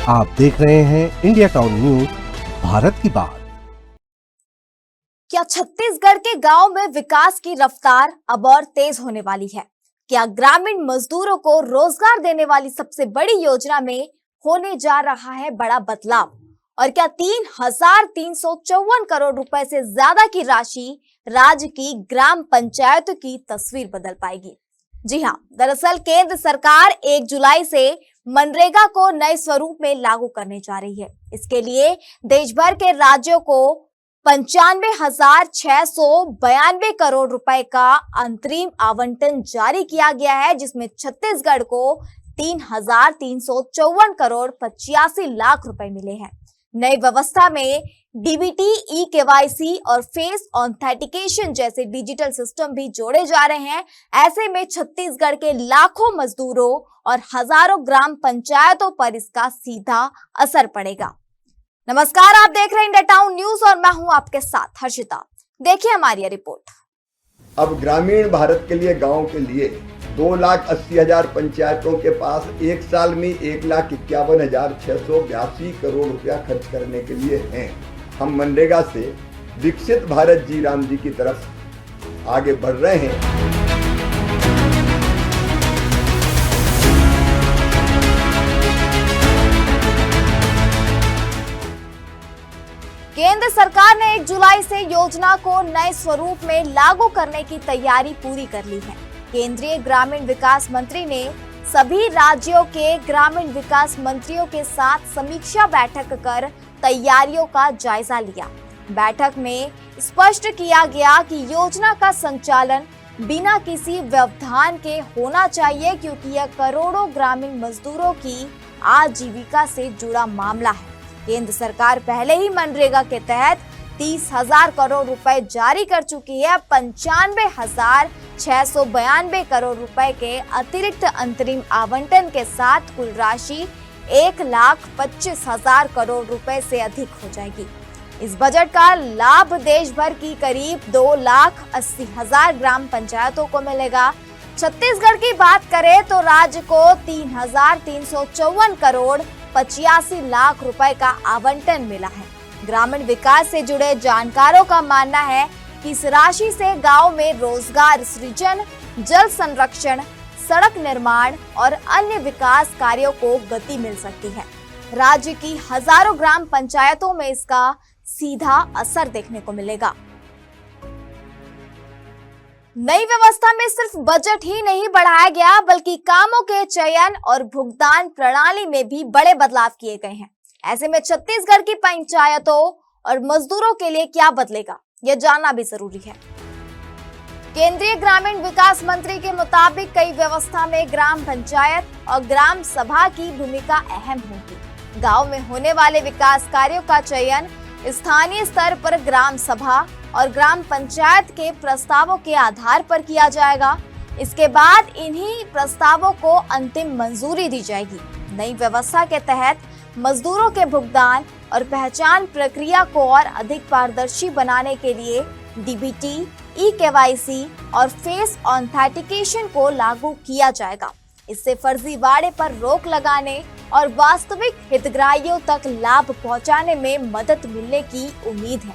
आप देख रहे हैं इंडिया टाउन न्यूज, भारत की बात। क्या छत्तीसगढ़ के गांव में विकास की रफ्तार अब और तेज होने वाली है? क्या ग्रामीण मजदूरों को रोजगार देने वाली सबसे बड़ी योजना में होने जा रहा है बड़ा बदलाव? और क्या 3,354 करोड़ रुपए से ज्यादा की राशि राज्य की ग्राम पंचायतों की तस्वीर बदल पाएगी? जी हां, दरअसल केंद्र सरकार 1 जुलाई से मनरेगा को नए स्वरूप में लागू करने जा रही है। इसके लिए देश भर के राज्यों को 95,692 करोड़ रुपए का अंतरिम आवंटन जारी किया गया है, जिसमें छत्तीसगढ़ को 3,354 करोड़ 85 लाख रुपए मिले हैं। नई व्यवस्था में डीबीटी, ई केवाईसी और फेस ऑथेंटिकेशन जैसे डिजिटल सिस्टम भी जोड़े जा रहे हैं। ऐसे में छत्तीसगढ़ के लाखों मजदूरों और हजारों ग्राम पंचायतों पर इसका सीधा असर पड़ेगा। नमस्कार, आप देख रहे हैं इंडिया टाउन न्यूज और मैं हूं आपके साथ हर्षिता। देखिए हमारी यह रिपोर्ट। अब ग्रामीण भारत के लिए, गांव के लिए 2,80,000 पंचायतों के पास एक साल में 1,51,682 करोड़ रुपया खर्च करने के लिए हैं। हम मनरेगा से विकसित भारत जी राम जी की तरफ आगे बढ़ रहे हैं। केंद्र सरकार ने 1 जुलाई से योजना को नए स्वरूप में लागू करने की तैयारी पूरी कर ली है। केंद्रीय ग्रामीण विकास मंत्री ने सभी राज्यों के ग्रामीण विकास मंत्रियों के साथ समीक्षा बैठक कर तैयारियों का जायजा लिया। बैठक में स्पष्ट किया गया कि योजना का संचालन बिना किसी व्यवधान के होना चाहिए, क्योंकि यह करोड़ों ग्रामीण मजदूरों की आजीविका से जुड़ा मामला है। केंद्र सरकार पहले ही मनरेगा के तहत 30,000 करोड़ रुपए जारी कर चुकी है। 95,692 करोड़ रुपए के अतिरिक्त अंतरिम आवंटन के साथ कुल राशि 1,25,000 करोड़ रुपए से अधिक हो जाएगी। इस बजट का लाभ देश भर की करीब 2,80,000 ग्राम पंचायतों को मिलेगा। छत्तीसगढ़ की बात करें तो राज्य को 3,354 करोड़ 85 लाख रुपए का आवंटन मिला है। ग्रामीण विकास से जुड़े जानकारों का मानना है कि इस राशि से गांव में रोजगार सृजन, जल संरक्षण, सड़क निर्माण और अन्य विकास कार्यों को गति मिल सकती है। राज्य की हजारों ग्राम पंचायतों में इसका सीधा असर देखने को मिलेगा। नई व्यवस्था में सिर्फ बजट ही नहीं बढ़ाया गया, बल्कि कामों के चयन और भुगतान प्रणाली में भी बड़े बदलाव किए गए हैं। ऐसे में छत्तीसगढ़ की पंचायतों और मजदूरों के लिए क्या बदलेगा, यह जानना भी जरूरी है। केंद्रीय ग्रामीण विकास मंत्री के मुताबिक कई व्यवस्था में ग्राम पंचायत और ग्राम सभा की भूमिका अहम होगी। गांव में होने वाले विकास कार्यों का चयन स्थानीय स्तर पर ग्राम सभा और ग्राम पंचायत के प्रस्तावों के आधार पर किया जाएगा। इसके बाद इन्हीं प्रस्तावों को अंतिम मंजूरी दी जाएगी। नई व्यवस्था के तहत मजदूरों के भुगतान और पहचान प्रक्रिया को और अधिक पारदर्शी बनाने के लिए डीबीटी, ई केवाईसी और फेस ऑथेंटिकेशन को लागू किया जाएगा। इससे फर्जीवाड़े पर रोक लगाने और वास्तविक हितग्राहियों तक लाभ पहुंचाने में मदद मिलने की उम्मीद है।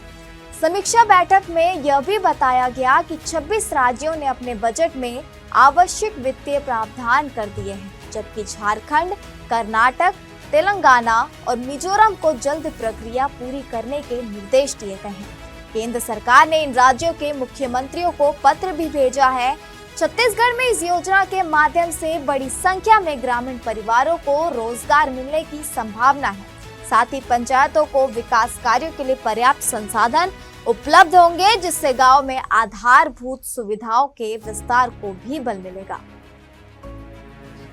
समीक्षा बैठक में यह भी बताया गया कि 26 राज्यों ने अपने बजट में आवश्यक वित्तीय प्रावधान कर दिए हैं, जबकि झारखंड, कर्नाटक, तेलंगाना और मिजोरम को जल्द प्रक्रिया पूरी करने के निर्देश दिए गए हैं। केंद्र सरकार ने इन राज्यों के मुख्यमंत्रियों को पत्र भी भेजा है। छत्तीसगढ़ में इस योजना के माध्यम से बड़ी संख्या में ग्रामीण परिवारों को रोजगार मिलने की संभावना है। साथ ही पंचायतों को विकास कार्यों के लिए पर्याप्त संसाधन उपलब्ध होंगे, जिससे गांव में आधारभूत सुविधाओं के विस्तार को भी बल मिलेगा।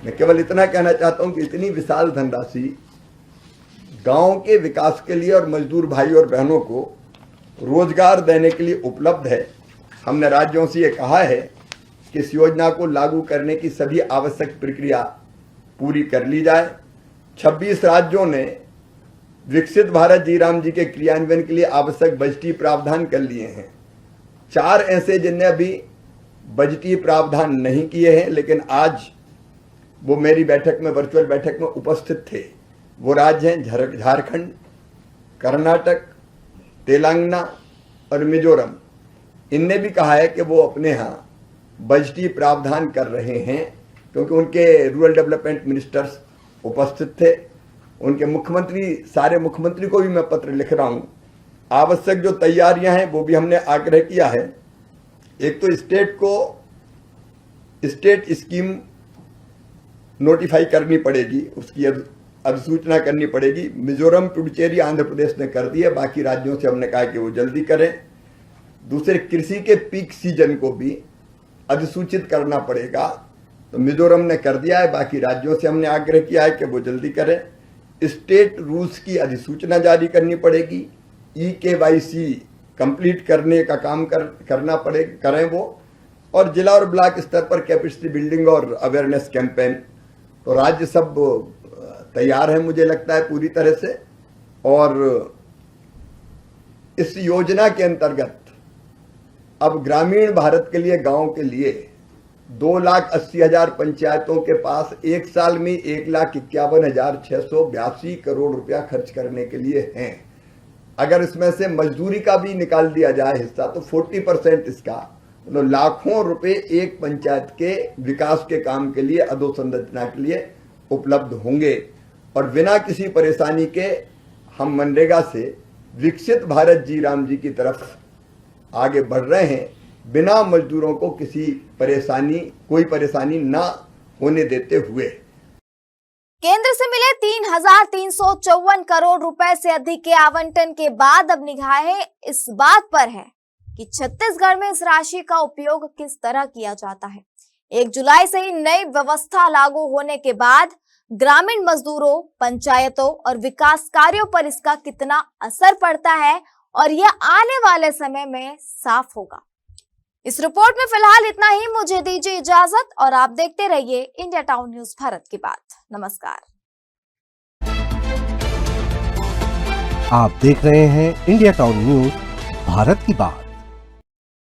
मैं केवल इतना कहना चाहता हूं कि इतनी विशाल धनराशि गांव के विकास के लिए और मजदूर भाई और बहनों को रोजगार देने के लिए उपलब्ध है। हमने राज्यों से ये कहा है कि इस योजना को लागू करने की सभी आवश्यक प्रक्रिया पूरी कर ली जाए। 26 राज्यों ने विकसित भारत जी राम जी के क्रियान्वयन के लिए आवश्यक बजटीय प्रावधान कर लिए हैं। 4 ऐसे जिनने अभी बजटीय प्रावधान नहीं किए हैं, लेकिन आज वो मेरी बैठक में, वर्चुअल बैठक में उपस्थित थे। वो राज्य हैं झारखंड, कर्नाटक, तेलंगाना और मिजोरम। इनने भी कहा है कि वो अपने यहाँ बजटीय प्रावधान कर रहे हैं, क्योंकि उनके रूरल डेवलपमेंट मिनिस्टर्स उपस्थित थे। उनके मुख्यमंत्री, सारे मुख्यमंत्री को भी मैं पत्र लिख रहा हूं। आवश्यक जो तैयारियां हैं वो भी हमने आग्रह किया है। एक तो स्टेट को स्टेट स्कीम नोटिफाई करनी पड़ेगी, उसकी अधिसूचना करनी पड़ेगी। मिजोरम, पुडुचेरी, आंध्र प्रदेश ने कर दी है, बाकी राज्यों से हमने कहा कि वो जल्दी करें। दूसरे, कृषि के पीक सीजन को भी अधिसूचित करना पड़ेगा, तो मिजोरम ने कर दिया है, बाकी राज्यों से हमने आग्रह किया है कि वो जल्दी करें। स्टेट रूल्स की अधिसूचना जारी करनी पड़ेगी। EKYC कंप्लीट करने का काम करना पड़ेगा, करें वो। और जिला और ब्लॉक स्तर पर कैपेसिटी बिल्डिंग और अवेयरनेस कैंपेन, तो राज्य सब तैयार है मुझे लगता है पूरी तरह से। और इस योजना के अंतर्गत अब ग्रामीण भारत के लिए, गांव के लिए 2,80,000 पंचायतों के पास एक साल में 1,51,682 करोड़ रुपया खर्च करने के लिए हैं। अगर इसमें से मजदूरी का भी निकाल दिया जाए हिस्सा, तो 40% इसका, तो लाखों रुपए एक पंचायत के विकास के काम के लिए, अधोसंरचना के लिए उपलब्ध होंगे। और बिना किसी परेशानी के हम मनरेगा से विकसित भारत जी राम जी की तरफ आगे बढ़ रहे हैं, बिना मजदूरों को कोई परेशानी ना होने देते हुए। केंद्र से मिले 3,354 करोड़ रुपए से अधिक के आवंटन के बाद अब निगाहें इस बात पर है कि छत्तीसगढ़ में इस राशि का उपयोग किस तरह किया जाता है। 1 जुलाई से ही नई व्यवस्था लागू होने के बाद ग्रामीण मजदूरों, पंचायतों और विकास कार्यों पर इसका कितना असर पड़ता है, और यह आने वाले समय में साफ होगा। इस रिपोर्ट में फिलहाल इतना ही। मुझे दीजिए इजाजत और आप देखते रहिए इंडिया टाउन न्यूज भारत की बात। नमस्कार। आप देख रहे हैं इंडिया टाउन न्यूज भारत की बात।